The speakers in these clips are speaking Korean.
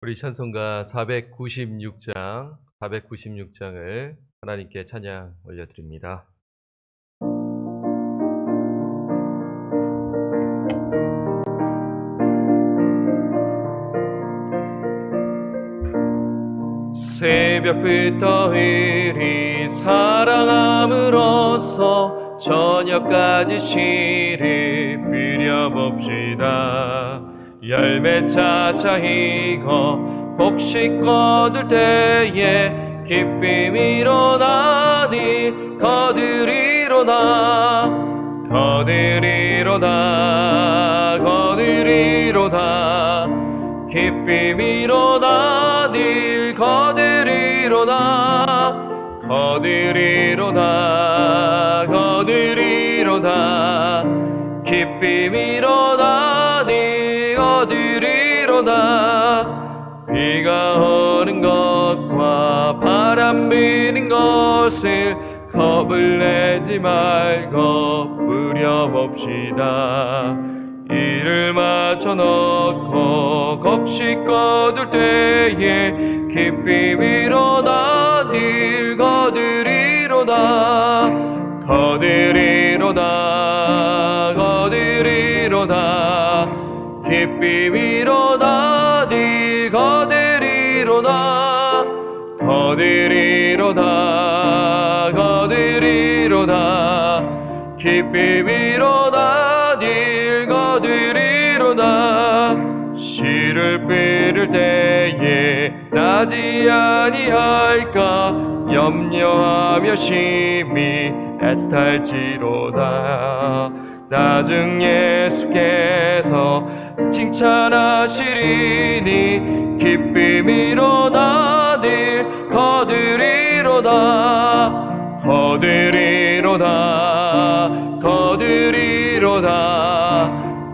우리 찬송가 496장을 하나님께 찬양 올려드립니다. 새벽부터 이리 사랑함으로써 저녁까지 시리 빌려봅시다. 열매 차차 익어 곡식 거둘 때에 기쁨 일어나니 거두리로다 기쁨 일어나니 거두리로다 기쁨 일어나니 거두리로다. 비가 오는 것과 바람 비는 것을 겁을 내지 말고 뿌려봅시다. 이를 맞춰놓고 곡식 거둘 때에 기쁨 일어나니 거두리로다 기쁨 일어나니 거두리로다 기쁨 일어나니 거두리로다. 씨를 뿌릴 때에 나지 아니할까 염려하며 심히 애탈지로다. 나중 예수께서 칭찬하시리니 기쁨 일어나니 거두리로다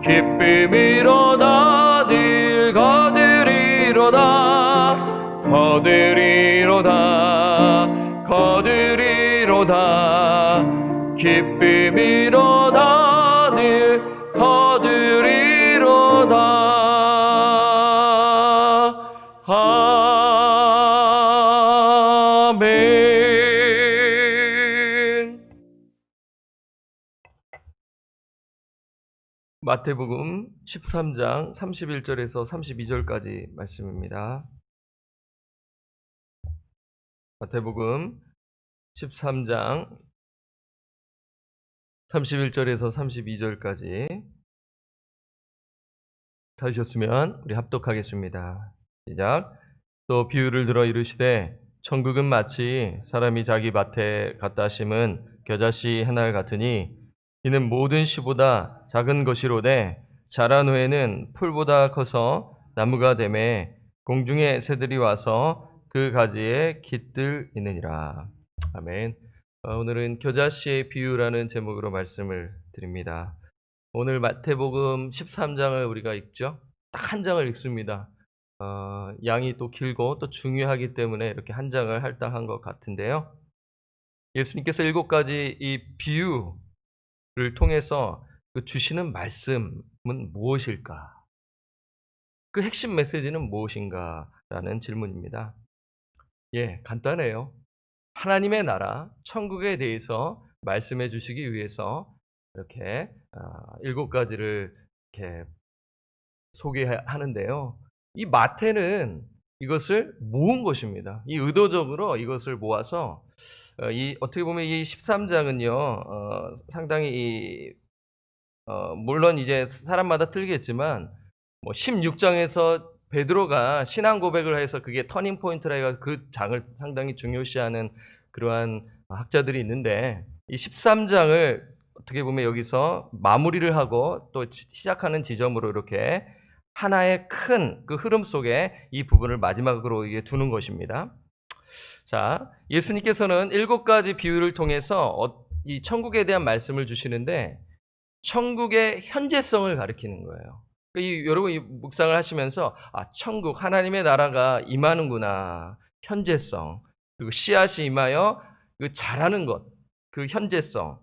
기쁨 일어나니 거두리로다 기쁨 일어나니 거두리로다. 아멘. 마태복음 13장 31절에서 32절까지 말씀입니다. 마태복음 13장 31절에서 32절까지 찾으셨으면 우리 합독하겠습니다. 시작. 또 비유를 들어 이르시되 천국은 마치 사람이 자기 밭에 갖다 심은 겨자씨 한 알 같으니 이는 모든 씨보다 작은 것이로되 자란 후에는 풀보다 커서 나무가 되매 공중의 새들이 와서 그 가지에 깃들이느니라. 아멘. 오늘은 겨자씨의 비유라는 제목으로 말씀을 드립니다. 오늘 마태복음 13장을 우리가 읽죠. 딱 한 장을 읽습니다. 양이 또 길고 또 중요하기 때문에 이렇게 한 장을 할당한 것 같은데요. 예수님께서 7가지 이 비유를 통해서 주시는 말씀은 무엇일까? 그 핵심 메시지는 무엇인가? 라는 질문입니다. 간단해요. 하나님의 나라, 천국에 대해서 말씀해 주시기 위해서 이렇게 7가지를 이렇게 소개하는데요. 이 마태는 이것을 모은 것입니다. 이 의도적으로 이것을 모아서 어떻게 보면 이 13장은요, 상당히 물론 이제 사람마다 틀리겠지만 16장에서 베드로가 신앙 고백을 해서 그게 터닝 포인트라 해서 그 장을 상당히 중요시하는 그러한 학자들이 있는데, 이 13장을 어떻게 보면 여기서 마무리를 하고 또 시작하는 지점으로 이렇게 하나의 큰 그 흐름 속에 이 부분을 마지막으로 이게 두는 것입니다. 자, 예수님께서는 7가지 비유를 통해서 이 천국에 대한 말씀을 주시는데 천국의 현재성을 가리키는 거예요. 여러분이 묵상을 하시면서 천국, 하나님의 나라가 임하는구나. 현재성. 그리고 씨앗이 임하여 그 자라는 것, 그 현재성.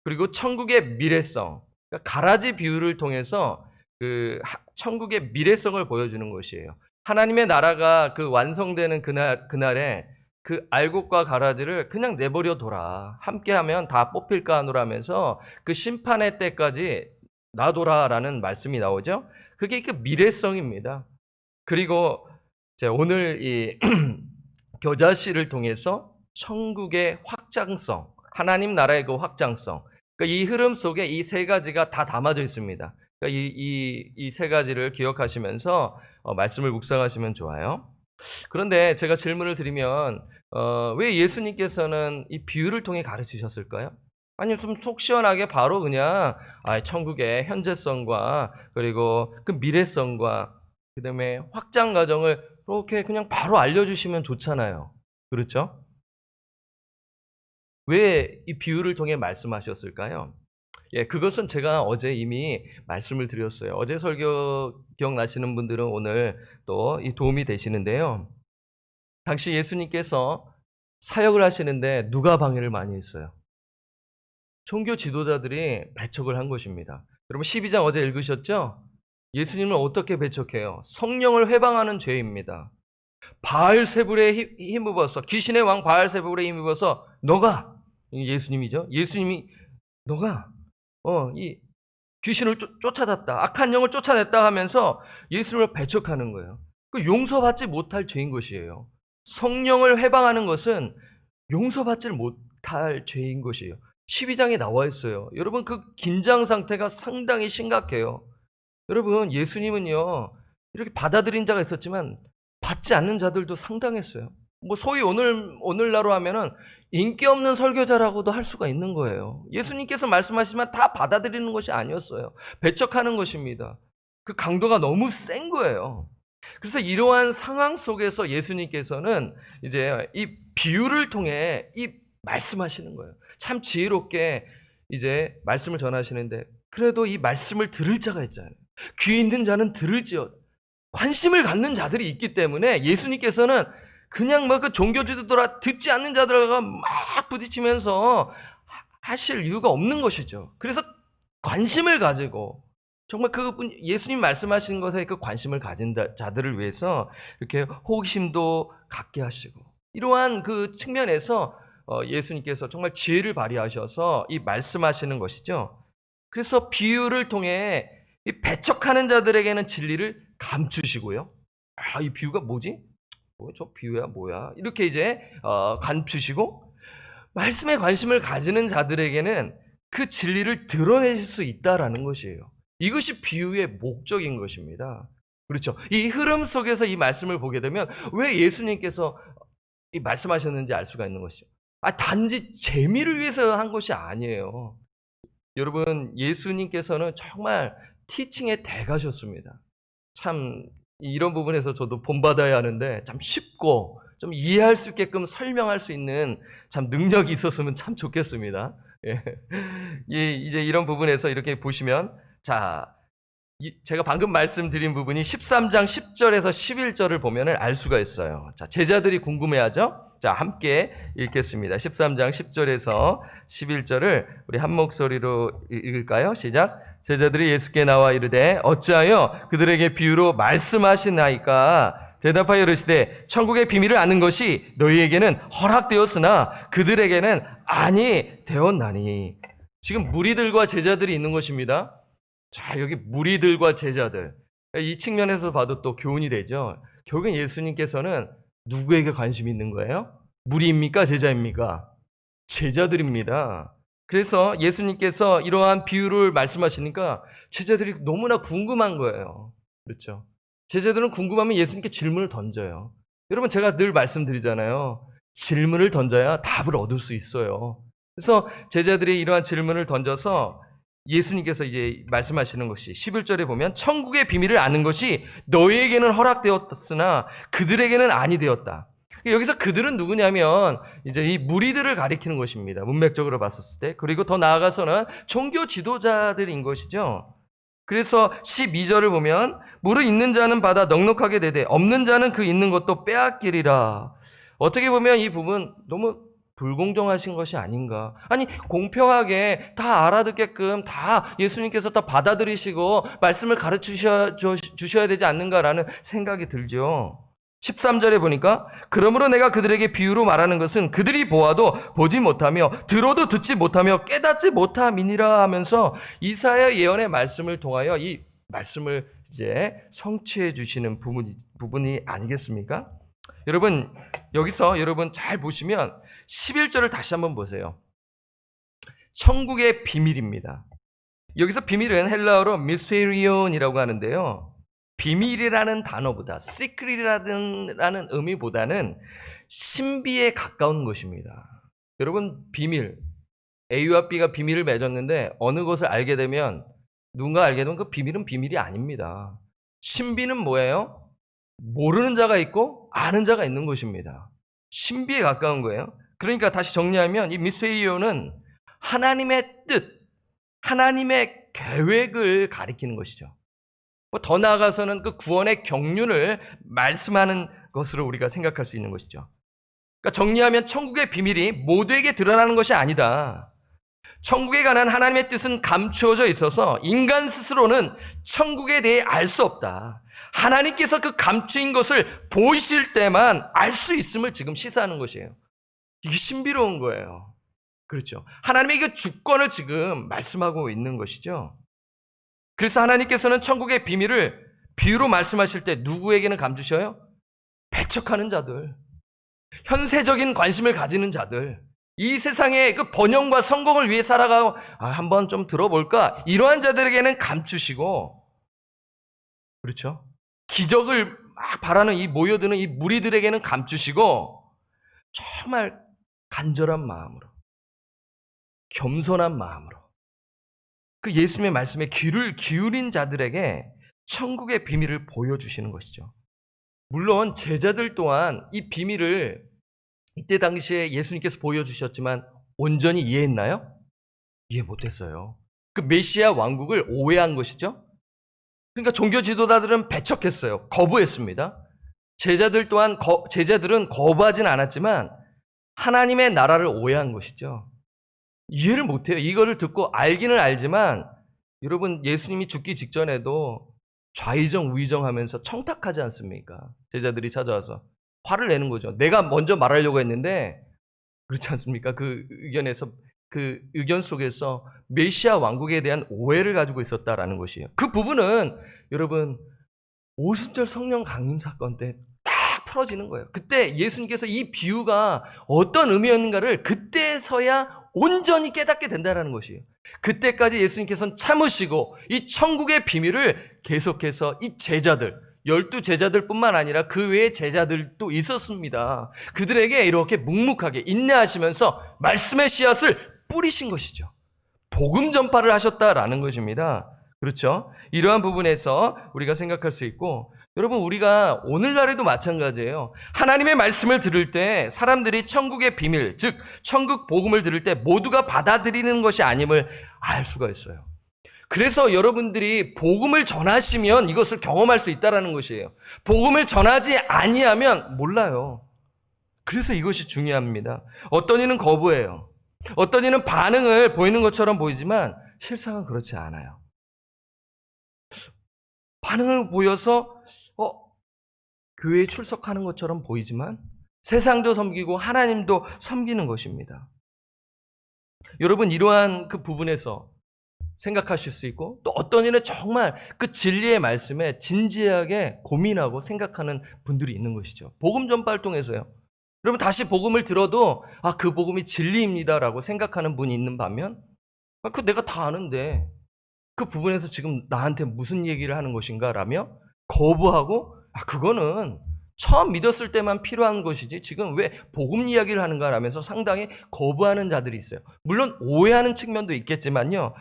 그리고 천국의 미래성. 그러니까 가라지 비유를 통해서 그 천국의 미래성을 보여주는 것이에요. 하나님의 나라가 그 완성되는 그날에 그 알곡과 가라지를 그냥 내버려 둬라. 함께하면 다 뽑힐까 하노라면서 그 심판의 때까지 놔둬라라는 말씀이 나오죠. 그게 그 미래성입니다. 그리고 오늘 이 겨자씨를 통해서 천국의 확장성, 하나님 나라의 그 확장성, 그러니까 이 흐름 속에 이 세 가지가 다 담아져 있습니다. 그러니까 이 세 가지를 기억하시면서 말씀을 묵상하시면 좋아요. 그런데 제가 질문을 드리면 왜 예수님께서는 이 비유를 통해 가르치셨을까요? 아니 좀 속 시원하게 바로 그냥 천국의 현재성과 그리고 그 미래성과 그다음에 확장 과정을 이렇게 그냥 바로 알려주시면 좋잖아요. 그렇죠? 왜 이 비유를 통해 말씀하셨을까요? 예, 그것은 제가 어제 이미 말씀을 드렸어요. 어제 설교 기억나시는 분들은 오늘 또 이 도움이 되시는데요. 당시 예수님께서 사역을 하시는데 누가 방해를 많이 했어요? 종교 지도자들이 배척을 한 것입니다. 여러분 12장 어제 읽으셨죠? 예수님은 어떻게 배척해요? 성령을 회방하는 죄입니다. 바알세불에 힘입어서 귀신의 왕 바알세불에 힘입어서 너가 예수님이죠. 예수님이 너가 이 귀신을 쫓아냈다. 악한 영을 쫓아냈다 하면서 예수님을 배척하는 거예요. 그 용서받지 못할 죄인 것이에요. 성령을 회방하는 것은 용서받지 못할 죄인 것이에요. 12장에 나와 있어요. 여러분 그 긴장 상태가 상당히 심각해요. 여러분 예수님은요 이렇게 받아들인 자가 있었지만 받지 않는 자들도 상당했어요. 뭐 소위 오늘날로 하면은 인기 없는 설교자라고도 할 수가 있는 거예요. 예수님께서 말씀하시면 다 받아들이는 것이 아니었어요. 배척하는 것입니다. 그 강도가 너무 센 거예요. 그래서 이러한 상황 속에서 예수님께서는 이제 이 비유를 통해 이 말씀하시는 거예요. 참 지혜롭게 이제 말씀을 전하시는데 그래도 이 말씀을 들을 자가 있잖아요. 귀 있는 자는 들을지어다. 관심을 갖는 자들이 있기 때문에 예수님께서는 그냥 그 종교지도라 듣지 않는 자들과 막 부딪히면서 하실 이유가 없는 것이죠. 그래서 관심을 가지고 정말 그분 예수님 말씀하신 것에 그 관심을 가진 자들을 위해서 이렇게 호기심도 갖게 하시고 이러한 그 측면에서 예수님께서 정말 지혜를 발휘하셔서 이 말씀하시는 것이죠. 그래서 비유를 통해 이 배척하는 자들에게는 진리를 감추시고요. 이 비유가 뭐지? 저 비유야 뭐야? 이렇게 이제 감추시고 말씀에 관심을 가지는 자들에게는 그 진리를 드러내실 수 있다라는 것이에요. 이것이 비유의 목적인 것입니다. 그렇죠? 이 흐름 속에서 이 말씀을 보게 되면 왜 예수님께서 이 말씀하셨는지 알 수가 있는 것이죠. 단지 재미를 위해서 한 것이 아니에요. 여러분 예수님께서는 정말 티칭의 대가셨습니다. 참 이런 부분에서 저도 본받아야 하는데 참 쉽고 좀 이해할 수 있게끔 설명할 수 있는 참 능력이 있었으면 참 좋겠습니다. 이제 이런 부분에서 이렇게 보시면 제가 방금 말씀드린 부분이 13장 10절에서 11절을 보면 알 수가 있어요. 제자들이 궁금해하죠? 함께 읽겠습니다. 13장 10절에서 11절을 우리 한 목소리로 읽을까요? 시작. 제자들이 예수께 나와 이르되 어찌하여 그들에게 비유로 말씀하시나이까? 대답하여 이르시되 천국의 비밀을 아는 것이 너희에게는 허락되었으나 그들에게는 아니 되었나니. 지금 무리들과 제자들이 있는 것입니다. 여기 무리들과 제자들 이 측면에서 봐도 또 교훈이 되죠. 결국엔 예수님께서는 누구에게 관심이 있는 거예요? 무리입니까? 제자입니까? 제자들입니다. 그래서 예수님께서 이러한 비유를 말씀하시니까 제자들이 너무나 궁금한 거예요. 그렇죠? 제자들은 궁금하면 예수님께 질문을 던져요. 여러분 제가 늘 말씀드리잖아요. 질문을 던져야 답을 얻을 수 있어요. 그래서 제자들이 이러한 질문을 던져서 예수님께서 이제 말씀하시는 것이 11절에 보면 천국의 비밀을 아는 것이 너희에게는 허락되었으나 그들에게는 아니 되었다. 여기서 그들은 누구냐면 이제 이 무리들을 가리키는 것입니다. 문맥적으로 봤었을 때. 그리고 더 나아가서는 종교 지도자들인 것이죠. 그래서 12절을 보면 무릇 있는 자는 받아 넉넉하게 되되 없는 자는 그 있는 것도 빼앗기리라. 어떻게 보면 이 부분 너무 불공정하신 것이 아닌가. 아니 공평하게 다 알아듣게끔 다 예수님께서 다 받아들이시고 말씀을 가르치셔 주셔야 되지 않는가라는 생각이 들죠. 13절에 보니까 그러므로 내가 그들에게 비유로 말하는 것은 그들이 보아도 보지 못하며 들어도 듣지 못하며 깨닫지 못함이니라 하면서 이사야 예언의 말씀을 통하여 이 말씀을 이제 성취해 주시는 부분이 아니겠습니까? 여러분, 여기서 여러분 잘 보시면 11절을 다시 한번 보세요. 천국의 비밀입니다. 여기서 비밀은 헬라어로 미스테리온이라고 하는데요. 비밀이라는 단어보다 시크릿이라는 의미보다는 신비에 가까운 것입니다. 여러분, 비밀, A와 B가 비밀을 맺었는데 어느 것을 알게 되면 누군가 알게 되면 그 비밀은 비밀이 아닙니다. 신비는 뭐예요? 모르는 자가 있고 아는 자가 있는 것입니다. 신비에 가까운 거예요. 그러니까 다시 정리하면 이 미스테리온은 하나님의 뜻, 하나님의 계획을 가리키는 것이죠. 더 나아가서는 그 구원의 경륜을 말씀하는 것으로 우리가 생각할 수 있는 것이죠. 그러니까 정리하면 천국의 비밀이 모두에게 드러나는 것이 아니다. 천국에 관한 하나님의 뜻은 감추어져 있어서 인간 스스로는 천국에 대해 알 수 없다. 하나님께서 그 감추인 것을 보이실 때만 알 수 있음을 지금 시사하는 것이에요. 이게 신비로운 거예요. 그렇죠. 하나님의 그 주권을 지금 말씀하고 있는 것이죠. 그래서 하나님께서는 천국의 비밀을 비유로 말씀하실 때 누구에게는 감추셔요? 배척하는 자들, 현세적인 관심을 가지는 자들, 이 세상의 그 번영과 성공을 위해 살아가고 한번 좀 들어볼까? 이러한 자들에게는 감추시고, 그렇죠? 기적을 막 바라는 이 모여드는 이 무리들에게는 감추시고, 정말 간절한 마음으로, 겸손한 마음으로 그 예수님의 말씀에 귀를 기울인 자들에게 천국의 비밀을 보여주시는 것이죠. 물론 제자들 또한 이 비밀을 이때 당시에 예수님께서 보여주셨지만 온전히 이해했나요? 이해 못했어요. 그 메시아 왕국을 오해한 것이죠. 그러니까 종교 지도자들은 배척했어요. 거부했습니다. 제자들은 거부하진 않았지만 하나님의 나라를 오해한 것이죠. 이해를 못해요. 이거를 듣고 알기는 알지만 여러분, 예수님이 죽기 직전에도 좌의정 우의정 하면서 청탁하지 않습니까? 제자들이 찾아와서 화를 내는 거죠. 내가 먼저 말하려고 했는데 그렇지 않습니까? 그 의견 속에서 메시아 왕국에 대한 오해를 가지고 있었다라는 것이에요. 그 부분은 여러분 오순절 성령 강림 사건 때 딱 풀어지는 거예요. 그때 예수님께서 이 비유가 어떤 의미였는가를 그때서야 온전히 깨닫게 된다는 것이에요. 그때까지 예수님께서는 참으시고 이 천국의 비밀을 계속해서 이 제자들, 12제자들 뿐만 아니라 그 외의 제자들도 있었습니다. 그들에게 이렇게 묵묵하게 인내하시면서 말씀의 씨앗을 뿌리신 것이죠. 복음 전파를 하셨다라는 것입니다. 그렇죠? 이러한 부분에서 우리가 생각할 수 있고, 여러분, 우리가 오늘날에도 마찬가지예요. 하나님의 말씀을 들을 때 사람들이 천국의 비밀, 즉 천국 복음을 들을 때 모두가 받아들이는 것이 아님을 알 수가 있어요. 그래서 여러분들이 복음을 전하시면 이것을 경험할 수 있다는 것이에요. 복음을 전하지 아니하면 몰라요. 그래서 이것이 중요합니다. 어떤 이는 거부해요. 어떤 이는 반응을 보이는 것처럼 보이지만 실상은 그렇지 않아요. 반응을 보여서 교회에 출석하는 것처럼 보이지만 세상도 섬기고 하나님도 섬기는 것입니다. 여러분, 이러한 그 부분에서 생각하실 수 있고, 또 어떤 이는 정말 그 진리의 말씀에 진지하게 고민하고 생각하는 분들이 있는 것이죠. 복음 전파를 통해서요. 여러분, 다시 복음을 들어도 그 복음이 진리입니다라고 생각하는 분이 있는 반면, 그 내가 다 아는데 그 부분에서 지금 나한테 무슨 얘기를 하는 것인가 라며 거부하고, 그거는 처음 믿었을 때만 필요한 것이지 지금 왜 복음 이야기를 하는가 라면서 상당히 거부하는 자들이 있어요. 물론 오해하는 측면도 있겠지만요,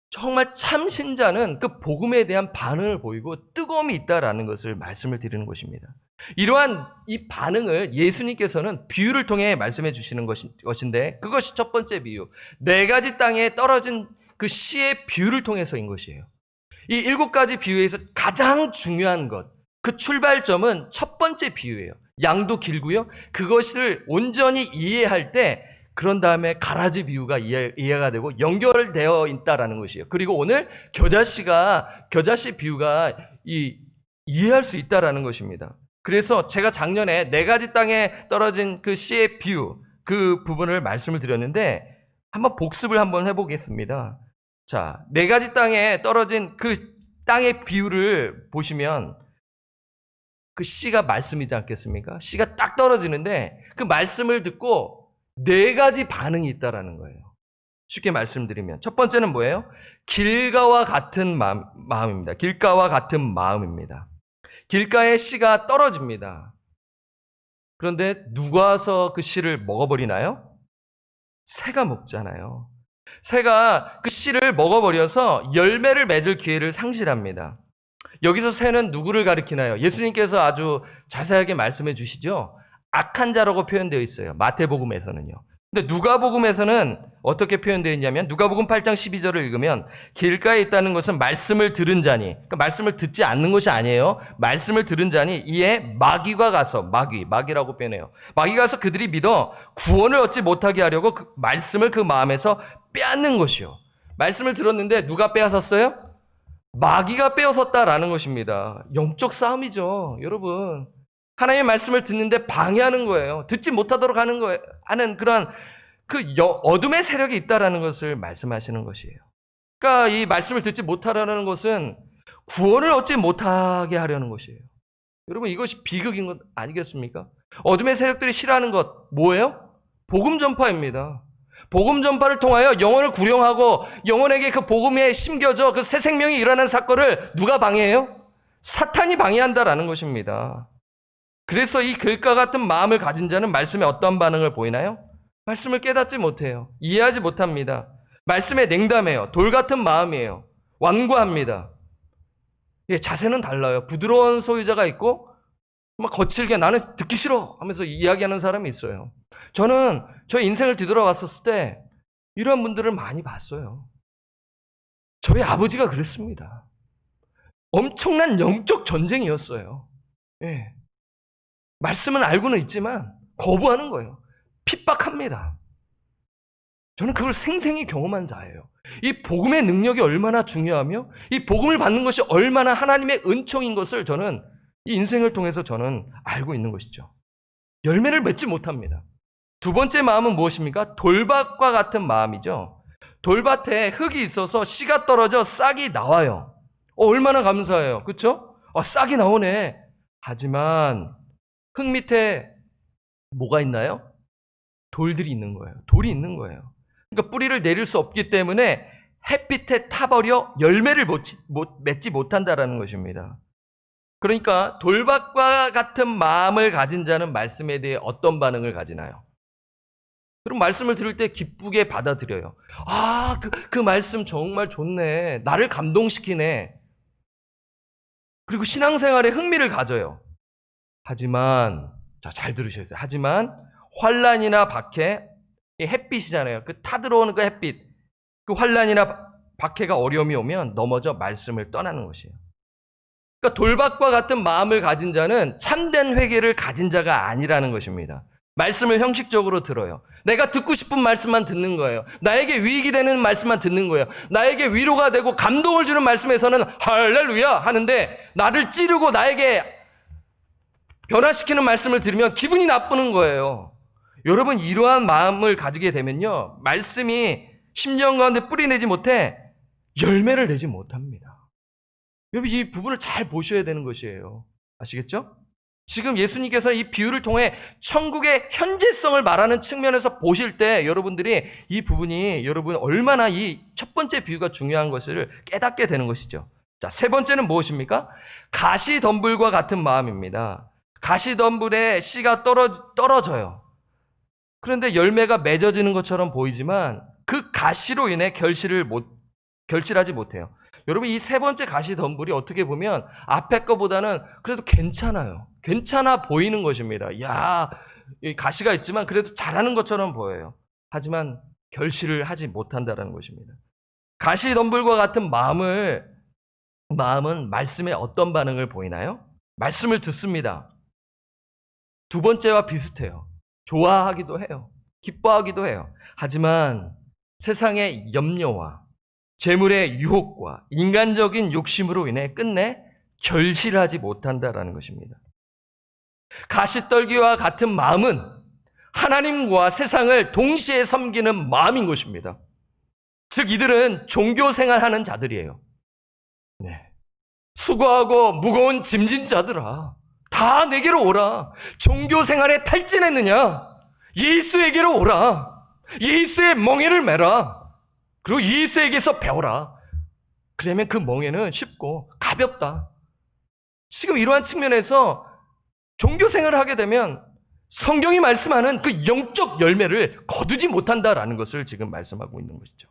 정말 참 신자는 그 복음에 대한 반응을 보이고 뜨거움이 있다라는 것을 말씀을 드리는 것입니다. 이러한 이 반응을 예수님께서는 비유를 통해 말씀해 주시는 것인데, 그것이 첫 번째 비유, 4가지 땅에 떨어진 그 씨의 비유를 통해서인 것이에요. 이 7가지 비유에서 가장 중요한 것, 그 출발점은 첫 번째 비유예요. 양도 길고요. 그것을 온전히 이해할 때 그런 다음에 가라지 비유가 이해가 되고 연결되어 있다라는 것이에요. 그리고 오늘 겨자씨 비유가 이해할 수 있다라는 것입니다. 그래서 제가 작년에 4가지 땅에 떨어진 그 씨의 비유, 그 부분을 말씀을 드렸는데 한번 복습을 한번 해보겠습니다. 자, 4가지 땅에 떨어진 그 땅의 비유를 보시면 그 씨가 말씀이지 않겠습니까? 씨가 딱 떨어지는데 그 말씀을 듣고 4가지 반응이 있다라는 거예요. 쉽게 말씀드리면 첫 번째는 뭐예요? 길가와 같은 마음입니다. 길가와 같은 마음입니다. 길가에 씨가 떨어집니다. 그런데 누가 와서 그 씨를 먹어버리나요? 새가 먹잖아요. 새가 그 씨를 먹어버려서 열매를 맺을 기회를 상실합니다. 여기서 새는 누구를 가리키나요? 예수님께서 아주 자세하게 말씀해 주시죠. 악한 자라고 표현되어 있어요. 마태복음에서는요. 근데 누가복음에서는 어떻게 표현되어 있냐면 누가복음 8장 12절을 읽으면 길가에 있다는 것은 말씀을 들은 자니, 그러니까 말씀을 듣지 않는 것이 아니에요. 말씀을 들은 자니 이에 마귀가 가서, 마귀라고 표현해요. 마귀가 가서 그들이 믿어 구원을 얻지 못하게 하려고 그 말씀을 그 마음에서 빼앗는 것이요. 말씀을 들었는데 누가 빼앗았어요? 마귀가 빼앗았다라는 것입니다. 영적 싸움이죠, 여러분. 하나님의 말씀을 듣는데 방해하는 거예요. 듣지 못하도록 하는 그런 어둠의 세력이 있다라는 것을 말씀하시는 것이에요. 그러니까 이 말씀을 듣지 못하라는 것은 구원을 얻지 못하게 하려는 것이에요. 여러분, 이것이 비극인 것 아니겠습니까? 어둠의 세력들이 싫어하는 것 뭐예요? 복음 전파입니다. 복음 전파를 통하여 영혼을 구령하고 영혼에게 그 복음에 심겨져 그 새 생명이 일어나는 사건을 누가 방해해요? 사탄이 방해한다라는 것입니다. 그래서 이 글과 같은 마음을 가진 자는 말씀에 어떤 반응을 보이나요? 말씀을 깨닫지 못해요. 이해하지 못합니다. 말씀에 냉담해요. 돌 같은 마음이에요. 완고합니다. 예, 자세는 달라요. 부드러운 소유자가 있고 막 거칠게 나는 듣기 싫어 하면서 이야기하는 사람이 있어요. 저는 저의 인생을 뒤돌아봤었을 때 이런 분들을 많이 봤어요. 저희 아버지가 그랬습니다. 엄청난 영적 전쟁이었어요. 예. 말씀은 알고는 있지만 거부하는 거예요. 핍박합니다. 저는 그걸 생생히 경험한 자예요. 이 복음의 능력이 얼마나 중요하며 이 복음을 받는 것이 얼마나 하나님의 은총인 것을 저는 이 인생을 통해서 저는 알고 있는 것이죠. 열매를 맺지 못합니다. 두 번째 마음은 무엇입니까? 돌밭과 같은 마음이죠. 돌밭에 흙이 있어서 씨가 떨어져 싹이 나와요. 얼마나 감사해요. 그렇죠? 싹이 나오네. 하지만 흙 밑에 뭐가 있나요? 돌들이 있는 거예요. 돌이 있는 거예요. 그러니까 뿌리를 내릴 수 없기 때문에 햇빛에 타버려 열매를 맺지 못한다라는 것입니다. 그러니까 돌밭과 같은 마음을 가진 자는 말씀에 대해 어떤 반응을 가지나요? 그럼 말씀을 들을 때 기쁘게 받아들여요. 그 말씀 정말 좋네. 나를 감동시키네. 그리고 신앙생활에 흥미를 가져요. 하지만, 자, 잘 들으셔야 돼요. 하지만 환난이나 박해, 햇빛이잖아요. 그 타들어오는 그 햇빛, 그 환난이나 박해가 어려움이 오면 넘어져 말씀을 떠나는 것이에요. 그러니까 돌밭과 같은 마음을 가진 자는 참된 회개를 가진 자가 아니라는 것입니다. 말씀을 형식적으로 들어요. 내가 듣고 싶은 말씀만 듣는 거예요. 나에게 유익이 되는 말씀만 듣는 거예요. 나에게 위로가 되고 감동을 주는 말씀에서는 할렐루야 하는데 나를 찌르고 나에게 변화시키는 말씀을 들으면 기분이 나쁘는 거예요. 여러분, 이러한 마음을 가지게 되면요, 말씀이 심령 가운데 뿌리내지 못해 열매를 내지 못합니다. 여러분, 이 부분을 잘 보셔야 되는 것이에요. 아시겠죠? 지금 예수님께서 이 비유를 통해 천국의 현재성을 말하는 측면에서 보실 때 여러분들이 이 부분이 여러분 얼마나 이 첫 번째 비유가 중요한 것을 깨닫게 되는 것이죠. 자, 세 번째는 무엇입니까? 가시덤불과 같은 마음입니다. 가시덤불에 씨가 떨어져요. 그런데 열매가 맺어지는 것처럼 보이지만 그 가시로 인해 결실하지 못해요. 여러분, 이 세 번째 가시덤불이 어떻게 보면 앞에 거보다는 그래도 괜찮아요. 괜찮아 보이는 것입니다. 가시가 있지만 그래도 잘하는 것처럼 보여요. 하지만 결실을 하지 못한다는 것입니다. 가시덤불과 같은 마음은 말씀에 어떤 반응을 보이나요? 말씀을 듣습니다. 두 번째와 비슷해요. 좋아하기도 해요. 기뻐하기도 해요. 하지만 세상의 염려와 재물의 유혹과 인간적인 욕심으로 인해 끝내 결실하지 못한다라는 것입니다. 가시떨기와 같은 마음은 하나님과 세상을 동시에 섬기는 마음인 것입니다. 즉 이들은 종교 생활하는 자들이에요. 네. 수고하고 무거운 짐진 자들아, 다 내게로 오라. 종교 생활에 탈진했느냐? 예수에게로 오라. 예수의 멍에를 매라. 그리고 예수에게서 배워라. 그러면 그 멍에는 쉽고 가볍다. 지금 이러한 측면에서 종교 생활을 하게 되면 성경이 말씀하는 그 영적 열매를 거두지 못한다라는 것을 지금 말씀하고 있는 것이죠.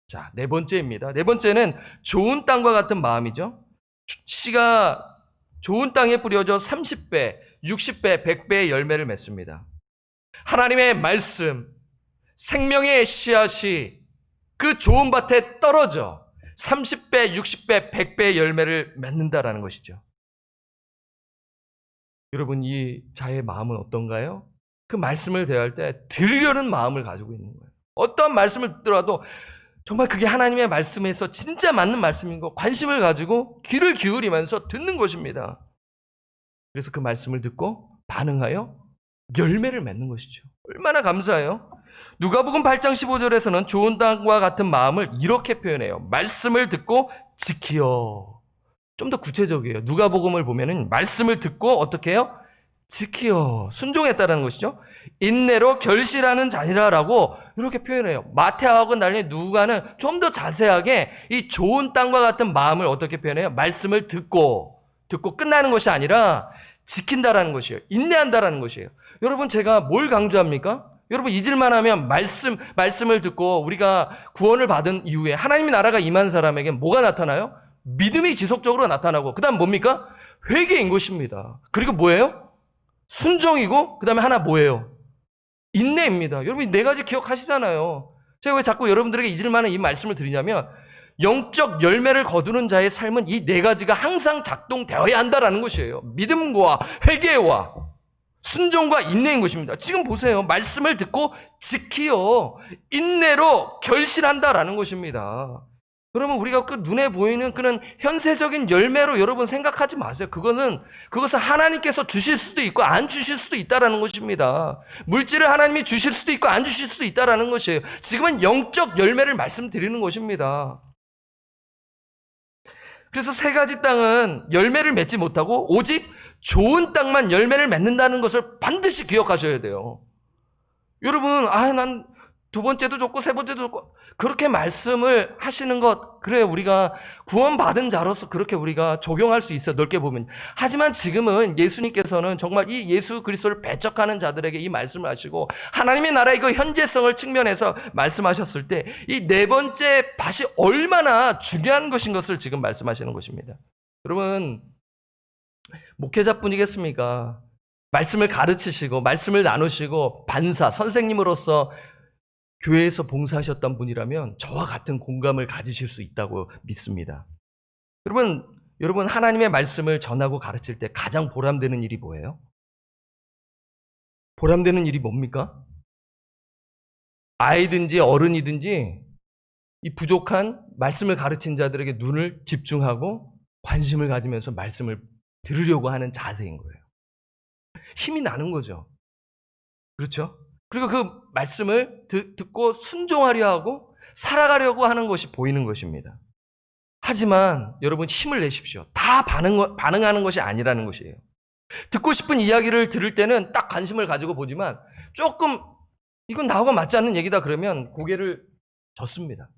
자, 네 번째입니다. 네 번째는 좋은 땅과 같은 마음이죠. 씨가 좋은 땅에 뿌려져 30배, 60배, 100배의 열매를 맺습니다. 하나님의 말씀, 생명의 씨앗이 그 좋은 밭에 떨어져 30배, 60배, 100배의 열매를 맺는다라는 것이죠. 여러분, 이 자의 마음은 어떤가요? 그 말씀을 대할 때 들으려는 마음을 가지고 있는 거예요. 어떤 말씀을 듣더라도 정말 그게 하나님의 말씀에서 진짜 맞는 말씀인 거 관심을 가지고 귀를 기울이면서 듣는 것입니다. 그래서 그 말씀을 듣고 반응하여 열매를 맺는 것이죠. 얼마나 감사해요. 누가복음 8장 15절에서는 좋은 땅과 같은 마음을 이렇게 표현해요. 말씀을 듣고 지키어. 좀 더 구체적이에요. 누가복음을 보면은 말씀을 듣고 어떻게 해요? 지키어. 순종했다는 것이죠. 인내로 결실하는 자니라라고 이렇게 표현해요. 마태하고 달리 누가는 좀 더 자세하게 이 좋은 땅과 같은 마음을 어떻게 표현해요? 말씀을 듣고 끝나는 것이 아니라 지킨다라는 것이에요. 인내한다라는 것이에요. 여러분, 제가 뭘 강조합니까? 여러분, 잊을만 하면 말씀을 듣고 우리가 구원을 받은 이후에 하나님의 나라가 임한 사람에게 뭐가 나타나요? 믿음이 지속적으로 나타나고, 그 다음 뭡니까? 회개인 것입니다. 그리고 뭐예요? 순종이고, 그 다음에 하나 뭐예요? 인내입니다. 여러분, 이 네 가지 기억하시잖아요. 제가 왜 자꾸 여러분들에게 잊을 만한 이 말씀을 드리냐면, 영적 열매를 거두는 자의 삶은 이 네 가지가 항상 작동되어야 한다라는 것이에요. 믿음과 회개와 순종과 인내인 것입니다. 지금 보세요. 말씀을 듣고 지키어 인내로 결실한다라는 것입니다. 그러면 우리가 그 눈에 보이는 그런 현세적인 열매로 여러분 생각하지 마세요. 그것은 하나님께서 주실 수도 있고 안 주실 수도 있다라는 것입니다. 물질을 하나님이 주실 수도 있고 안 주실 수도 있다라는 것이에요. 지금은 영적 열매를 말씀드리는 것입니다. 그래서 세 가지 땅은 열매를 맺지 못하고 오직 좋은 땅만 열매를 맺는다는 것을 반드시 기억하셔야 돼요. 여러분, 난 두 번째도 좋고 세 번째도 좋고 그렇게 말씀을 하시는 것, 그래 우리가 구원받은 자로서 그렇게 우리가 적용할 수 있어요. 넓게 보면. 하지만 지금은 예수님께서는 정말 이 예수 그리스도를 배척하는 자들에게 이 말씀을 하시고 하나님의 나라의 그 현재성을 측면에서 말씀하셨을 때 이 네 번째 밭이 얼마나 중요한 것인 것을 지금 말씀하시는 것입니다. 여러분, 목회자뿐이겠습니까? 말씀을 가르치시고 말씀을 나누시고 반사, 선생님으로서 교회에서 봉사하셨던 분이라면 저와 같은 공감을 가지실 수 있다고 믿습니다. 여러분 하나님의 말씀을 전하고 가르칠 때 가장 보람되는 일이 뭐예요? 보람되는 일이 뭡니까? 아이든지 어른이든지 이 부족한 말씀을 가르친 자들에게 눈을 집중하고 관심을 가지면서 말씀을 들으려고 하는 자세인 거예요. 힘이 나는 거죠. 그렇죠? 그리고 그 말씀을 듣고 순종하려 하고 살아가려고 하는 것이 보이는 것입니다. 하지만 여러분 힘을 내십시오. 다 반응하는 것이 아니라는 것이에요. 듣고 싶은 이야기를 들을 때는 딱 관심을 가지고 보지만 조금 이건 나하고 맞지 않는 얘기다 그러면 고개를 젓습니다.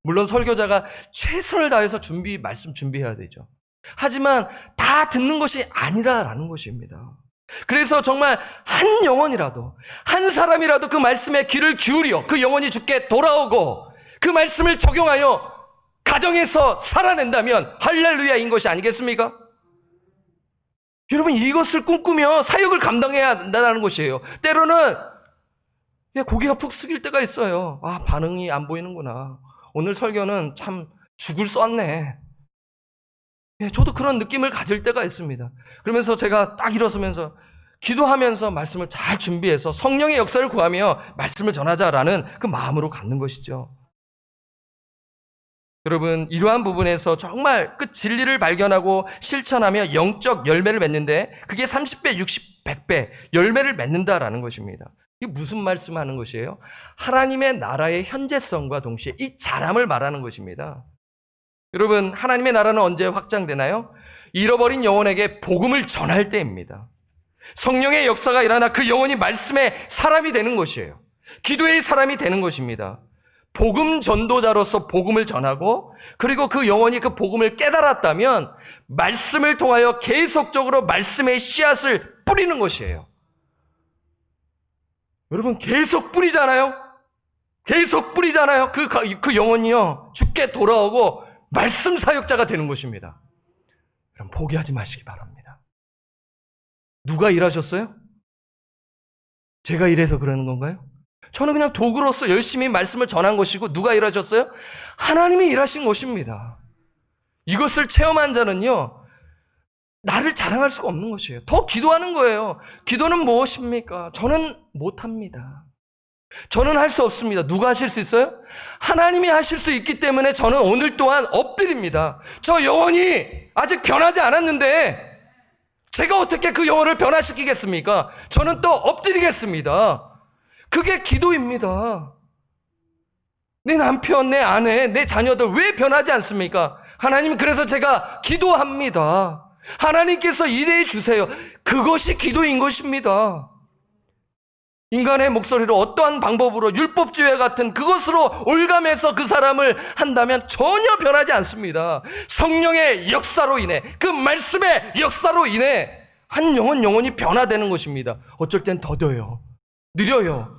물론 설교자가 최선을 다해서 말씀 준비해야 되죠. 하지만 다 듣는 것이 아니라라는 것입니다. 그래서 정말 한 영혼이라도, 한 사람이라도 그 말씀에 귀를 기울여 그 영혼이 주께 돌아오고 그 말씀을 적용하여 가정에서 살아낸다면 할렐루야인 것이 아니겠습니까? 여러분, 이것을 꿈꾸며 사역을 감당해야 한다는 것이에요. 때로는 고개가 푹 숙일 때가 있어요. 반응이 안 보이는구나. 오늘 설교는 참 죽을 썼네. 저도 그런 느낌을 가질 때가 있습니다. 그러면서 제가 딱 일어서면서 기도하면서 말씀을 잘 준비해서 성령의 역사를 구하며 말씀을 전하자라는 그 마음으로 갖는 것이죠. 여러분, 이러한 부분에서 정말 그 진리를 발견하고 실천하며 영적 열매를 맺는데 그게 30배, 60, 100배 열매를 맺는다라는 것입니다. 이게 무슨 말씀하는 것이에요? 하나님의 나라의 현재성과 동시에 이 자람을 말하는 것입니다. 여러분, 하나님의 나라는 언제 확장되나요? 잃어버린 영혼에게 복음을 전할 때입니다. 성령의 역사가 일어나 그 영혼이 말씀의 사람이 되는 것이에요. 기도의 사람이 되는 것입니다. 복음 전도자로서 복음을 전하고 그리고 그 영혼이 그 복음을 깨달았다면 말씀을 통하여 계속적으로 말씀의 씨앗을 뿌리는 것이에요. 여러분, 계속 뿌리잖아요. 계속 뿌리잖아요. 그 영혼이요 죽게 돌아오고 말씀 사역자가 되는 것입니다. 그럼 포기하지 마시기 바랍니다. 누가 일하셨어요? 제가 일해서 그러는 건가요? 저는 그냥 도구로서 열심히 말씀을 전한 것이고 누가 일하셨어요? 하나님이 일하신 것입니다. 이것을 체험한 자는요 나를 자랑할 수가 없는 것이에요. 더 기도하는 거예요. 기도는 무엇입니까? 저는 못합니다. 저는 할 수 없습니다. 누가 하실 수 있어요? 하나님이 하실 수 있기 때문에 저는 오늘 또한 엎드립니다. 저 영혼이 아직 변하지 않았는데 제가 어떻게 그 영혼을 변화시키겠습니까? 저는 또 엎드리겠습니다. 그게 기도입니다. 내 남편, 내 아내, 내 자녀들 왜 변하지 않습니까? 하나님, 그래서 제가 기도합니다. 하나님께서 일해 주세요. 그것이 기도인 것입니다. 인간의 목소리로 어떠한 방법으로 율법주의 같은 그것으로 올감해서 그 사람을 한다면 전혀 변하지 않습니다. 성령의 역사로 인해, 그 말씀의 역사로 인해 한 영혼이 변화되는 것입니다. 어쩔 땐 더뎌요. 느려요.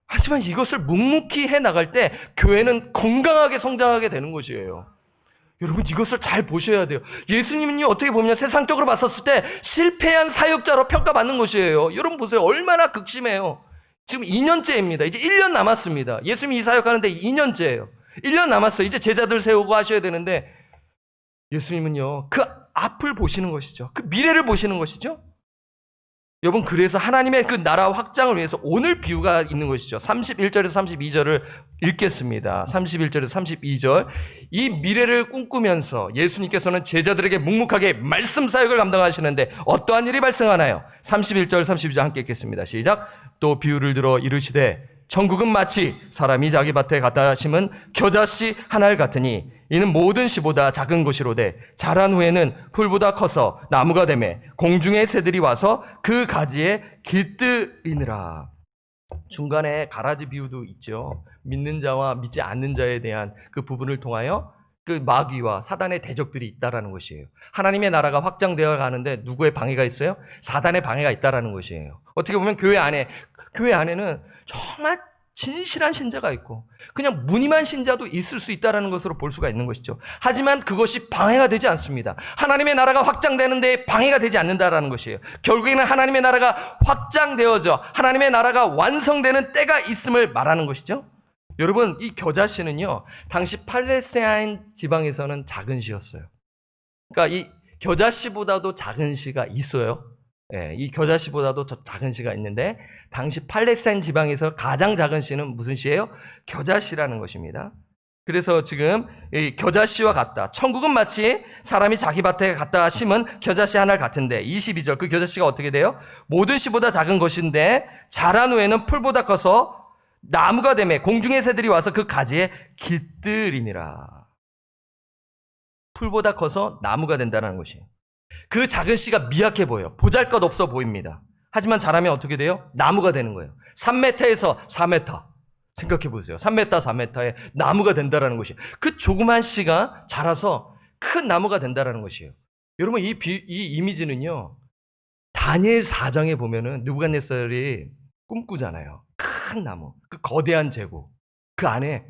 하지만 이것을 묵묵히 해나갈 때 교회는 건강하게 성장하게 되는 것이에요. 여러분, 이것을 잘 보셔야 돼요. 예수님은요, 어떻게 보면 세상적으로 봤었을 때 실패한 사역자로 평가받는 것이에요. 여러분 보세요. 얼마나 극심해요. 지금 2년째입니다. 이제 1년 남았습니다. 예수님이 이 사역하는데 2년째예요. 1년 남았어요. 이제 제자들 세우고 하셔야 되는데 예수님은요, 그 앞을 보시는 것이죠. 그 미래를 보시는 것이죠. 여러분, 그래서 하나님의 그 나라 확장을 위해서 오늘 비유가 있는 것이죠. 31절에서 32절을 읽겠습니다. 31절에서 32절. 이 미래를 꿈꾸면서 예수님께서는 제자들에게 묵묵하게 말씀 사역을 감당하시는데 어떠한 일이 발생하나요? 31절, 32절 함께 읽겠습니다. 시작. 또 비유를 들어 이르시되 천국은 마치 사람이 자기 밭에 갖다 심은 겨자씨 한 알 같으니 이는 모든 씨보다 작은 것이로되 자란 후에는 풀보다 커서 나무가 되매 공중의 새들이 와서 그 가지에 깃들이느라. 중간에 가라지 비유도 있죠. 믿는 자와 믿지 않는 자에 대한 그 부분을 통하여 그 마귀와 사단의 대적들이 있다라는 것이에요. 하나님의 나라가 확장되어 가는데 누구의 방해가 있어요? 사단의 방해가 있다라는 것이에요. 어떻게 보면 교회 안에는 정말 진실한 신자가 있고 그냥 무늬만 신자도 있을 수 있다는 것으로 볼 수가 있는 것이죠. 하지만 그것이 방해가 되지 않습니다. 하나님의 나라가 확장되는 데 방해가 되지 않는다라는 것이에요. 결국에는 하나님의 나라가 확장되어져 하나님의 나라가 완성되는 때가 있음을 말하는 것이죠. 여러분, 이 겨자씨는요, 당시 팔레스타인 지방에서는 작은 씨였어요. 그러니까 이 겨자씨보다도 작은 씨가 있어요. 예, 이 겨자씨보다도 더 작은 씨가 있는데 당시 팔레스타인 지방에서 가장 작은 씨는 무슨 씨예요? 겨자씨라는 것입니다. 그래서 지금 이 겨자씨와 같다. 천국은 마치 사람이 자기 밭에 갖다 심은 겨자씨 하나 같은데 22절 그 겨자씨가 어떻게 돼요? 모든 씨보다 작은 것인데 자란 후에는 풀보다 커서 나무가 되매 공중의 새들이 와서 그 가지에 깃들이니라. 풀보다 커서 나무가 된다는 것이에요. 그 작은 씨가 미약해 보여요. 보잘것없어 보입니다. 하지만 자라면 어떻게 돼요? 나무가 되는 거예요. 3m에서 4m. 생각해 보세요. 3m, 4m의 나무가 된다는 것이에요. 그 조그만 씨가 자라서 큰 나무가 된다는 것이에요. 여러분, 이 이미지는요, 다니엘 4장에 보면은 느부갓네살이 꿈꾸잖아요. 큰 나무, 그 거대한 제국, 그 안에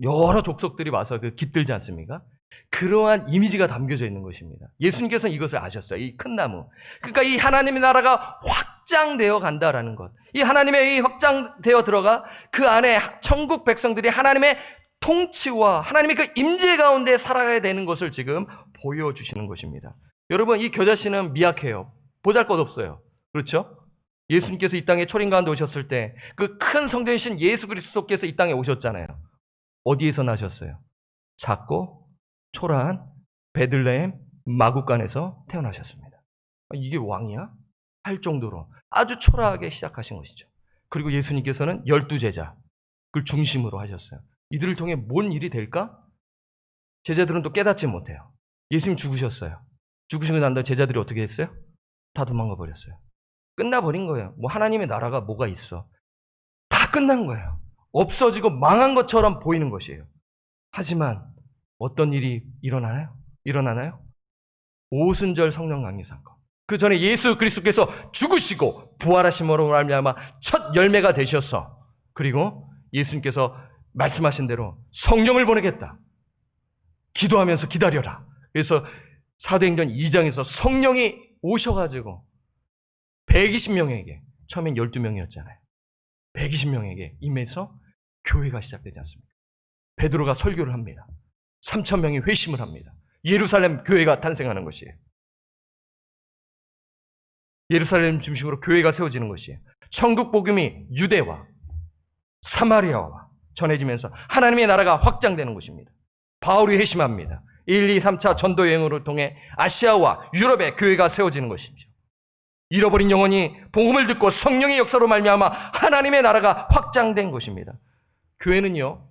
여러 족속들이 와서 그 깃들지 않습니까? 그러한 이미지가 담겨져 있는 것입니다. 예수님께서는 이것을 아셨어요. 이 큰 나무. 그러니까 이 하나님의 나라가 확장되어 간다라는 것. 이 하나님의 이 확장되어 들어가 그 안에 천국 백성들이 하나님의 통치와 하나님의 그 임재 가운데 살아가야 되는 것을 지금 보여주시는 것입니다. 여러분, 이 겨자씨는 미약해요. 보잘것없어요. 그렇죠? 예수님께서 이 땅에 초림 가운데 오셨을 때 그 큰 성전이신 예수 그리스도께서 이 땅에 오셨잖아요. 어디에서 나셨어요? 작고 초라한 베들레헴 마구간에서 태어나셨습니다. 이게 왕이야? 할 정도로 아주 초라하게 시작하신 것이죠. 그리고 예수님께서는 12제자 그걸 중심으로 하셨어요. 이들을 통해 뭔 일이 될까? 제자들은 또 깨닫지 못해요. 예수님 죽으셨어요. 죽으시고 난 다음에 제자들이 어떻게 했어요? 다 도망가 버렸어요. 끝나버린 거예요. 뭐 하나님의 나라가 뭐가 있어. 다 끝난 거예요. 없어지고 망한 것처럼 보이는 것이에요. 하지만 어떤 일이 일어나나요? 오순절 성령 강림 사건. 그 전에 예수 그리스도께서 죽으시고 부활하심으로 말미암아 첫 열매가 되셔서 그리고 예수님께서 말씀하신 대로 성령을 보내겠다. 기도하면서 기다려라. 그래서 사도행전 2장에서 성령이 오셔가지고 120명에게 처음엔 12명이었잖아요. 120명에게 임해서 교회가 시작되지 않습니까? 베드로가 설교를 합니다. 3,000명이 회심을 합니다. 예루살렘 교회가 탄생하는 것이에요. 예루살렘 중심으로 교회가 세워지는 것이에요. 천국 복음이 유대와 사마리아와 전해지면서 하나님의 나라가 확장되는 것입니다. 바울이 회심합니다. 1, 2, 3차 전도 여행으로 통해 아시아와 유럽의 교회가 세워지는 것이죠. 잃어버린 영혼이 복음을 듣고 성령의 역사로 말미암아 하나님의 나라가 확장된 것입니다. 교회는요,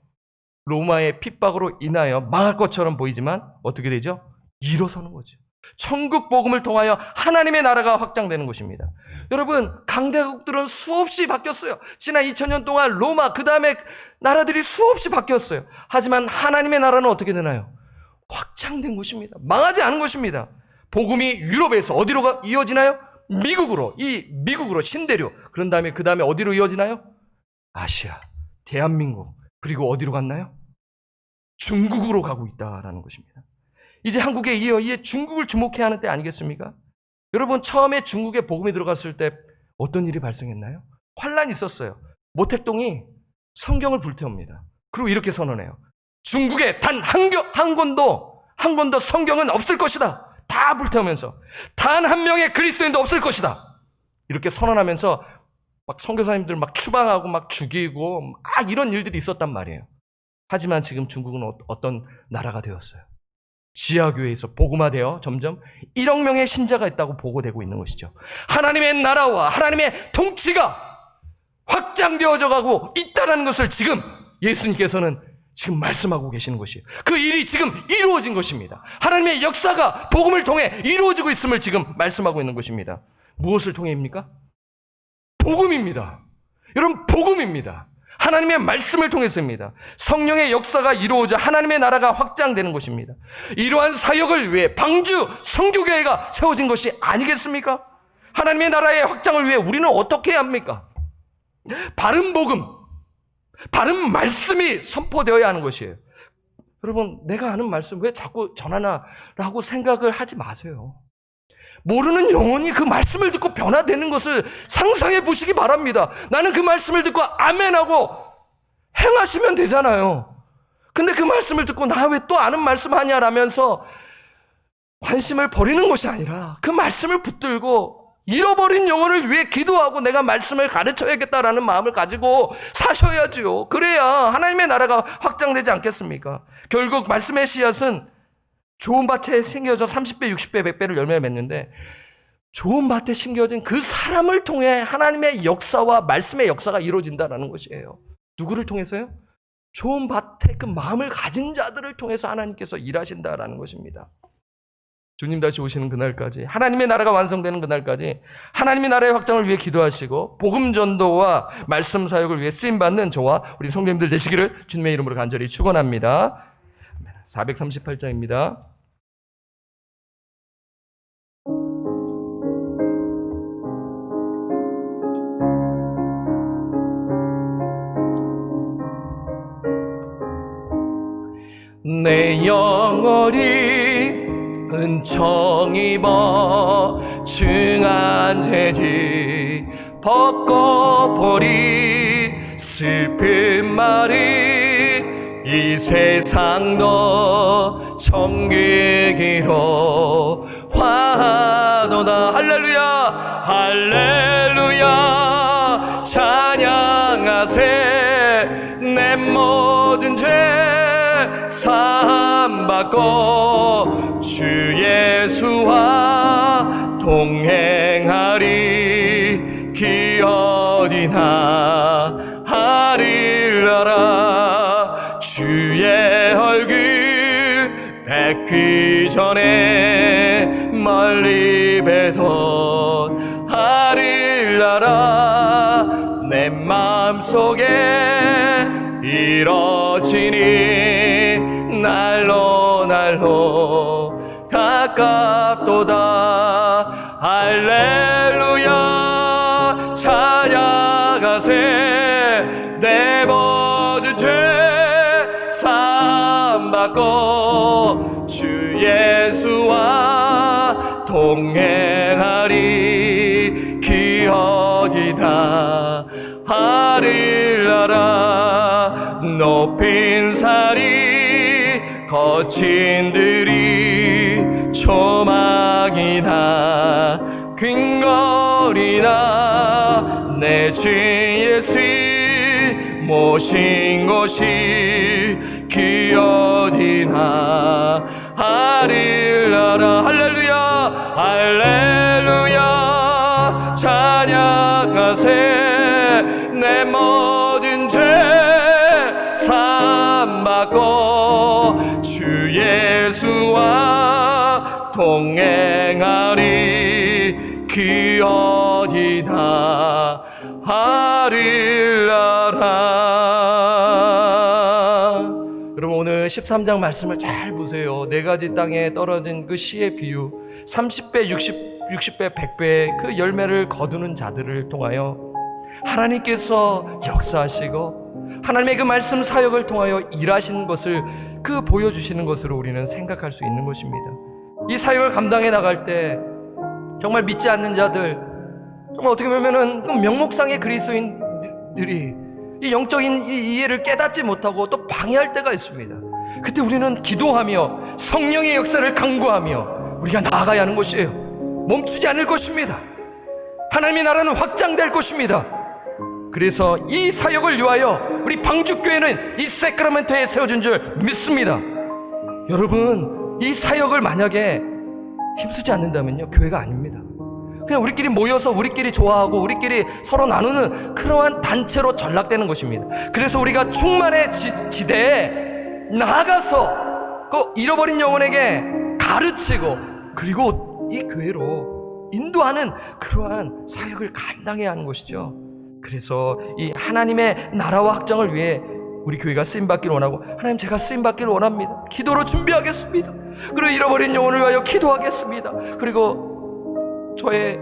로마의 핍박으로 인하여 망할 것처럼 보이지만 어떻게 되죠? 일어서는 거죠. 천국 복음을 통하여 하나님의 나라가 확장되는 것입니다. 여러분, 강대국들은 수없이 바뀌었어요. 지난 2000년 동안 로마, 그 다음에 나라들이 수없이 바뀌었어요. 하지만 하나님의 나라는 어떻게 되나요? 확장된 것입니다. 망하지 않은 것입니다. 복음이 유럽에서 어디로 이어지나요? 미국으로 신대륙. 그런 다음에 그 다음에 어디로 이어지나요? 아시아, 대한민국. 그리고 어디로 갔나요? 중국으로 가고 있다라는 것입니다. 이제 한국에 이어 이제 중국을 주목해야 하는 때 아니겠습니까? 여러분, 처음에 중국에 복음이 들어갔을 때 어떤 일이 발생했나요? 환란이 있었어요. 모택동이 성경을 불태웁니다. 그리고 이렇게 선언해요. 중국에 단 한 권도 성경은 없을 것이다. 다 불태우면서 단 한 명의 그리스도인도 없을 것이다. 이렇게 선언하면서 막 선교사님들 막 추방하고 막 죽이고 막 이런 일들이 있었단 말이에요. 하지만 지금 중국은 어떤 나라가 되었어요? 지하교회에서 복음화되어 점점 1억 명의 신자가 있다고 보고되고 있는 것이죠. 하나님의 나라와 하나님의 통치가 확장되어져 가고 있다는 것을 지금 예수님께서는 지금 말씀하고 계시는 것이에요. 그 일이 지금 이루어진 것입니다. 하나님의 역사가 복음을 통해 이루어지고 있음을 지금 말씀하고 있는 것입니다. 무엇을 통해입니까? 복음입니다. 여러분, 복음입니다. 하나님의 말씀을 통해서입니다. 성령의 역사가 이루어져 하나님의 나라가 확장되는 것입니다. 이러한 사역을 위해 방주 성교교회가 세워진 것이 아니겠습니까? 하나님의 나라의 확장을 위해 우리는 어떻게 해야 합니까? 바른 복음, 바른 말씀이 선포되어야 하는 것이에요. 여러분, 내가 아는 말씀 왜 자꾸 전하나라고 생각을 하지 마세요. 모르는 영혼이 그 말씀을 듣고 변화되는 것을 상상해 보시기 바랍니다. 나는 그 말씀을 듣고 아멘하고 행하시면 되잖아요. 근데 그 말씀을 듣고 나 왜 또 아는 말씀 하냐라면서 관심을 버리는 것이 아니라 그 말씀을 붙들고 잃어버린 영혼을 위해 기도하고 내가 말씀을 가르쳐야겠다라는 마음을 가지고 사셔야지요. 그래야 하나님의 나라가 확장되지 않겠습니까? 결국 말씀의 씨앗은 좋은 밭에 심겨져 30배, 60배, 100배를 열매를 맺는데 좋은 밭에 심겨진 그 사람을 통해 하나님의 역사와 말씀의 역사가 이루어진다는 것이에요. 누구를 통해서요? 좋은 밭에 그 마음을 가진 자들을 통해서 하나님께서 일하신다라는 것입니다. 주님 다시 오시는 그날까지, 하나님의 나라가 완성되는 그날까지 하나님의 나라의 확장을 위해 기도하시고 복음 전도와 말씀 사역을 위해 쓰임받는 저와 우리 성도님들 되시기를 주님의 이름으로 간절히 축원합니다. 438장입니다. 내 영혼이 은총 입어 중한 죄를 벗고보리 슬픈 말이 이 세상도 천국이로 화도다. 할렐루야 할렐루야 찬양하세 내 모든 죄 사함받고 주 예수와 동행하리 기어디나 하리라라 주의 얼굴 뵙기 전에 멀리 뵈던 하리라라 내 마음속에 이뤄지니 날로 가깝도다 할렐루야 찬양하세 내 모든 죄 사함받고 주 예수와 동행하리 기어디다 하리라라 높인 산이 거친 들이 초막이나 괭거리나 내 주 예수 모신 곳이 기어디나 하리라라 할렐루야 할렐루야 찬양하세 내 모든 죄 사함받고 주 예수와 동행하리 기어디나 하리라라. 여러분 오늘 13장 말씀을 잘 보세요. 네 가지 땅에 떨어진 그 씨의 비유 30배, 60배, 100배의 그 열매를 거두는 자들을 통하여 하나님께서 역사하시고 하나님의 그 말씀 사역을 통하여 일하시는 것을 그 보여주시는 것으로 우리는 생각할 수 있는 것입니다. 이 사역을 감당해 나갈 때 정말 믿지 않는 자들, 정말 어떻게 보면은 명목상의 그리스도인들이 이 영적인 이 이해를 깨닫지 못하고 또 방해할 때가 있습니다. 그때 우리는 기도하며 성령의 역사를 간구하며 우리가 나아가야 하는 것이에요. 멈추지 않을 것입니다. 하나님의 나라는 확장될 것입니다. 그래서 이 사역을 위하여 우리 방주교회는 이 세크라멘토에 세워진 줄 믿습니다. 여러분 이 사역을 만약에 힘쓰지 않는다면요 교회가 아닙니다. 그냥 우리끼리 모여서 우리끼리 좋아하고 우리끼리 서로 나누는 그러한 단체로 전락되는 것입니다. 그래서 우리가 충만의 지대에 나아가서 그 잃어버린 영혼에게 가르치고 그리고 이 교회로 인도하는 그러한 사역을 감당해야 하는 것이죠. 그래서 이 하나님의 나라와 확장을 위해 우리 교회가 쓰임받기를 원하고 하나님 제가 쓰임받기를 원합니다. 기도로 준비하겠습니다. 그리고 잃어버린 영혼을 위하여 기도하겠습니다. 그리고 저의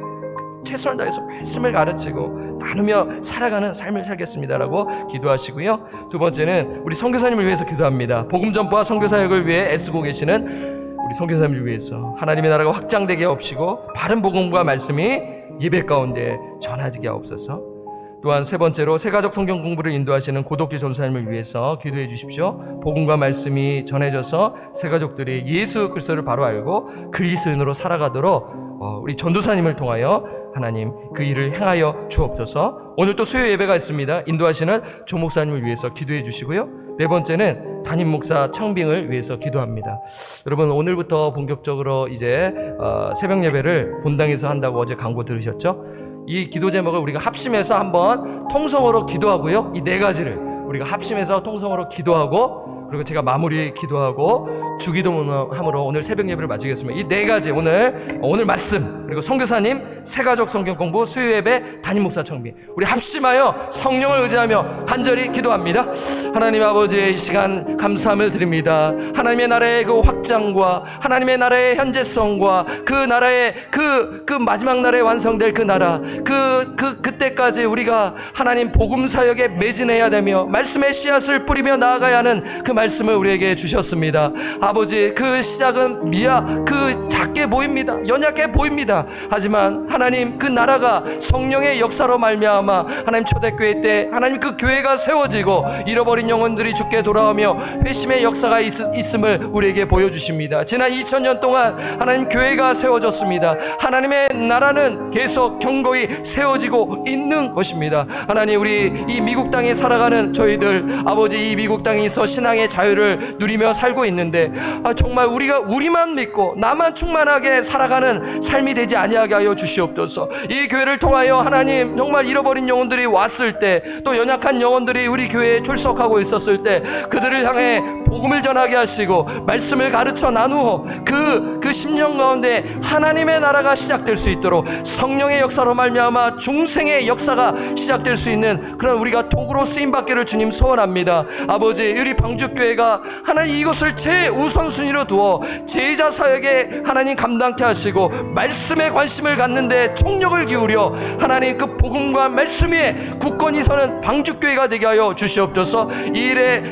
최선을 다해서 말씀을 가르치고 나누며 살아가는 삶을 살겠습니다라고 기도하시고요. 두 번째는 우리 선교사님을 위해서 기도합니다. 복음 전파와 선교 사역을 위해 애쓰고 계시는 우리 선교사님을 위해서 하나님의 나라가 확장되게 하옵시고 바른 복음과 말씀이 예배 가운데 전하되게 하옵소서. 또한 세 번째로 새가족 성경 공부를 인도하시는 고독주 전사님을 위해서 기도해 주십시오. 복음과 말씀이 전해져서 새가족들이 예수 그리스도를 바로 알고 그리스도인으로 살아가도록 우리 전도사님을 통하여 하나님 그 일을 행하여 주옵소서. 오늘 또 수요 예배가 있습니다. 인도하시는 조 목사님을 위해서 기도해 주시고요. 네 번째는 담임 목사 청빙을 위해서 기도합니다. 여러분 오늘부터 본격적으로 이제 새벽 예배를 본당에서 한다고 어제 광고 들으셨죠? 이 기도 제목을 우리가 합심해서 한번 통성으로 기도하고요. 이 네 가지를 우리가 합심해서 통성으로 기도하고 그리고 제가 마무리 기도하고 주기도문함으로 오늘 새벽 예배를 마치겠습니다. 이 네 가지 오늘 말씀 그리고 선교사님 새가족 성경 공부 수요 예배 담임 목사 청빙 우리 합심하여 성령을 의지하며 간절히 기도합니다. 하나님 아버지의 이 시간 감사함을 드립니다. 하나님의 나라의 그 확장과 하나님의 나라의 현재성과 그 나라의 그 마지막 날에 완성될 그 나라 그때까지 우리가 하나님 복음 사역에 매진해야 되며 말씀의 씨앗을 뿌리며 나아가야 하는 그 말씀을 우리에게 주셨습니다. 아버지 그 시작은 그 작게 어둡게 보입니다. 연약해 보입니다. 하지만 하나님 그 나라가 성령의 역사로 말미암아 하나님 초대교회 때 하나님 그 교회가 세워지고 잃어버린 영혼들이 주께 돌아오며 회심의 역사가 있음을 우리에게 보여주십니다. 지난 2000년 동안 하나님 교회가 세워졌습니다. 하나님의 나라는 계속 경고히 세워지고 있는 것입니다. 하나님 우리 이 미국 땅에 살아가는 저희들 아버지 이 미국 땅에서 신앙의 자유를 누리며 살고 있는데 정말 우리만 믿고 나만 충만하게 살아가는 삶이 되지 아니하게 하여 주시옵소서. 이 교회를 통하여 하나님 정말 잃어버린 영혼들이 왔을 때 또 연약한 영혼들이 우리 교회에 출석하고 있었을 때 그들을 향해 복음을 전하게 하시고 말씀을 가르쳐 나누어 그 10년 가운데 하나님의 나라가 시작될 수 있도록 성령의 역사로 말미암아 중생의 역사가 시작될 수 있는 그런 우리가 도구로 쓰임받기를 주님 소원합니다. 아버지 우리 방주교회가 하나님 이것을 최우선순위로 두어 제자 사역에 하나님 감당케 하시고 말씀에 관심을 갖는데 총력을 기울여 하나님 그 복음과 말씀 위에 굳건히 서는 방주교회가 되게 하여 주시옵소서. 이 일에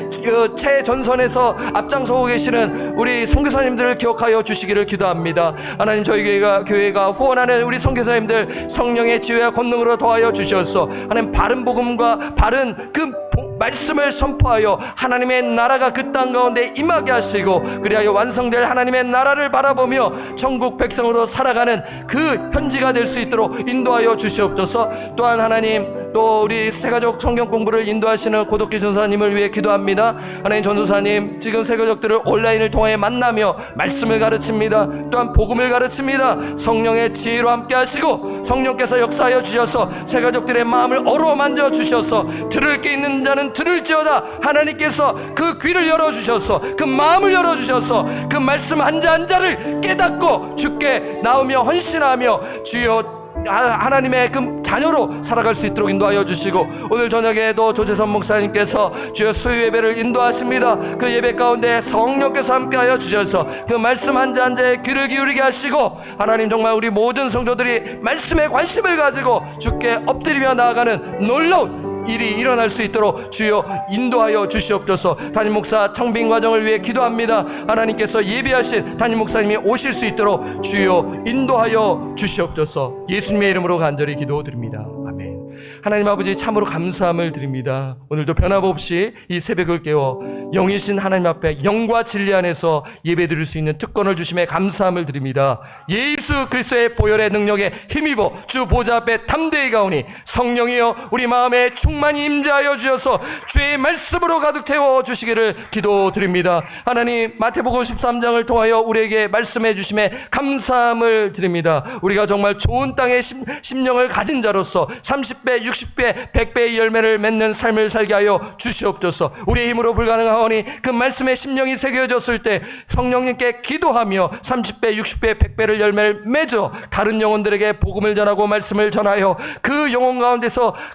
최전선에서 앞장서고 계시는 우리 선교사님들을 기억하여 주시기를 기도합니다. 하나님 저희 교회가 후원하는 우리 선교사님들 성령의 지혜와 권능으로 더하여 주셔서 하나님 바른 복음과 바른 그 말씀을 선포하여 하나님의 나라가 그 땅 가운데 임하게 하시고 그리하여 완성될 하나님의 나라를 바라보며 천국 백성으로 살아가는 그 현지가 될 수 있도록 인도하여 주시옵소서. 또한 하나님 또 우리 새가족 성경 공부를 인도하시는 고독기 전사님을 위해 기도합니다. 하나님 전도사님 지금 새가족들을 온라인을 통해 만나며 말씀을 가르칩니다. 또한 복음을 가르칩니다. 성령의 지혜로 함께 하시고 성령께서 역사하여 주셔서 새가족들의 마음을 어루만져 주셔서 들을 게 있는 자는 들을지어다. 하나님께서 그 귀를 열어주셔서 그 마음을 열어주셔서 그 말씀 한자 한자를 깨닫고 주께 나오며 헌신하며 주여 하나님의 그 자녀로 살아갈 수 있도록 인도하여 주시고 오늘 저녁에도 조재선 목사님께서 주여 수요 예배를 인도하십니다. 그 예배 가운데 성령께서 함께하여 주셔서 그 말씀 한자 한자에 귀를 기울이게 하시고 하나님 정말 우리 모든 성도들이 말씀에 관심을 가지고 주께 엎드리며 나아가는 놀라운 일이 일어날 수 있도록 주여 인도하여 주시옵소서. 담임 목사 청빙 과정을 위해 기도합니다. 하나님께서 예비하신 담임 목사님이 오실 수 있도록 주여 인도하여 주시옵소서. 예수님의 이름으로 간절히 기도드립니다. 아멘. 하나님 아버지 참으로 감사함을 드립니다. 오늘도 변함없이 이 새벽을 깨워 영이신 하나님 앞에 영과 진리 안에서 예배드릴 수 있는 특권을 주심에 감사함을 드립니다. 예수 그리스도의 보혈의 능력에 힘입어 주 보좌 앞에 담대히 가오니 성령이여 우리 마음에 충만히 임재하여 주셔서 주의 말씀으로 가득 채워 주시기를 기도드립니다. 하나님 마태복음 13장을 통하여 우리에게 말씀해 주심에 감사함을 드립니다. 우리가 정말 좋은 땅에 심령을 가진 자로서 30배, 60배, 100배의 열매를 맺는 삶을 살게 하여 주시옵소서. 우리의 힘으로 불가능하오니 그 말씀에 심령이 새겨졌을 때 성령님께 기도하며 30배, 60배, 100배를 열매를 맺어 다른 영혼들에게 복음을 전하고 말씀을 전하여 그 영혼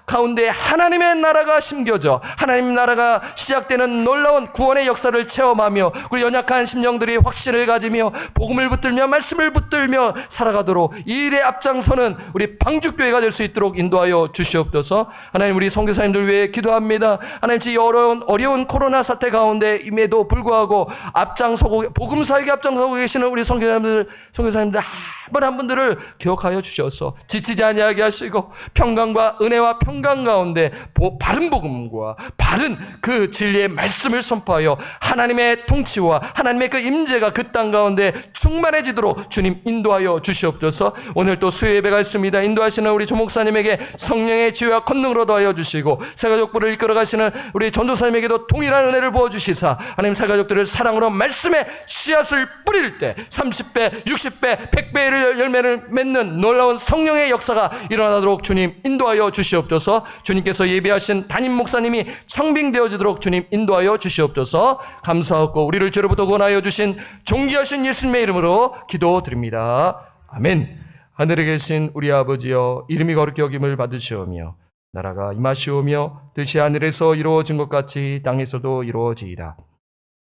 가운데 하나님의 나라가 심겨져 하나님 나라가 시작되는 놀라운 구원의 역사를 체험하며 우리 연약한 심령들이 확신을 가지며 복음을 붙들며 말씀을 붙들며 살아가도록 이 일에 앞장서는 우리 방주교회가 될 수 있도록 인도하여 주시옵소서. 하나님 우리 선교사님들 위해 기도합니다. 하나님 이 어려운 코로나 사태 가운데 임에도 불구하고 앞장서고 복음 사역에 앞장서고 계시는 우리 선교사님들 한 분 한 분들을 기억하여 주셔서 지치지 아니하게 하시고 평강과 은혜와 평강 가운데 바른 복음과 바른 그 진리의 말씀을 선포하여 하나님의 통치와 하나님의 그 임재가 그 땅 가운데 충만해지도록 주님 인도하여 주시옵소서. 오늘 또 수요 예배가 있습니다. 인도하시는 우리 조목사님에게 성령의 지혜와 권능으로 더하여 주시고 새가족부를 이끌어 가시는 우리 전도사님에게도 동일한 은혜를 부어주시사 하나님 새가족들을 사랑으로 말씀의 씨앗을 뿌릴 때 30배, 60배, 100배의 열매를 맺는 놀라운 성령의 역사가 일어나도록 주님 인도하여 주시옵소서. 주님께서 예비하신 담임 목사님이 청빙되어지도록 주님 인도하여 주시옵소서. 감사하고 우리를 죄로부터 구원하여 주신 존귀하신 예수님의 이름으로 기도드립니다. 아멘. 하늘에 계신 우리 아버지여 이름이 거룩히 여김을 받으시오며 나라가 임하시오며 뜻이 하늘에서 이루어진 것 같이 땅에서도 이루어지이다.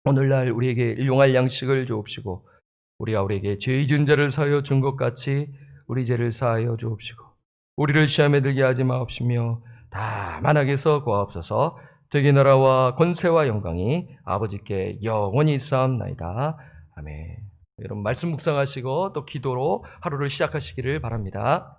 오늘날 우리에게 일용할 양식을 주옵시고 우리가 우리에게 죄 지은 자를 사하여 준 것 같이 우리 죄를 사하여 주옵시고 우리를 시험에 들게 하지 마옵시며 다만 악에서 구하옵소서. 되게 나라와 권세와 영광이 아버지께 영원히 있사옵나이다. 아멘. 여러분 말씀 묵상하시고 또 기도로 하루를 시작하시기를 바랍니다.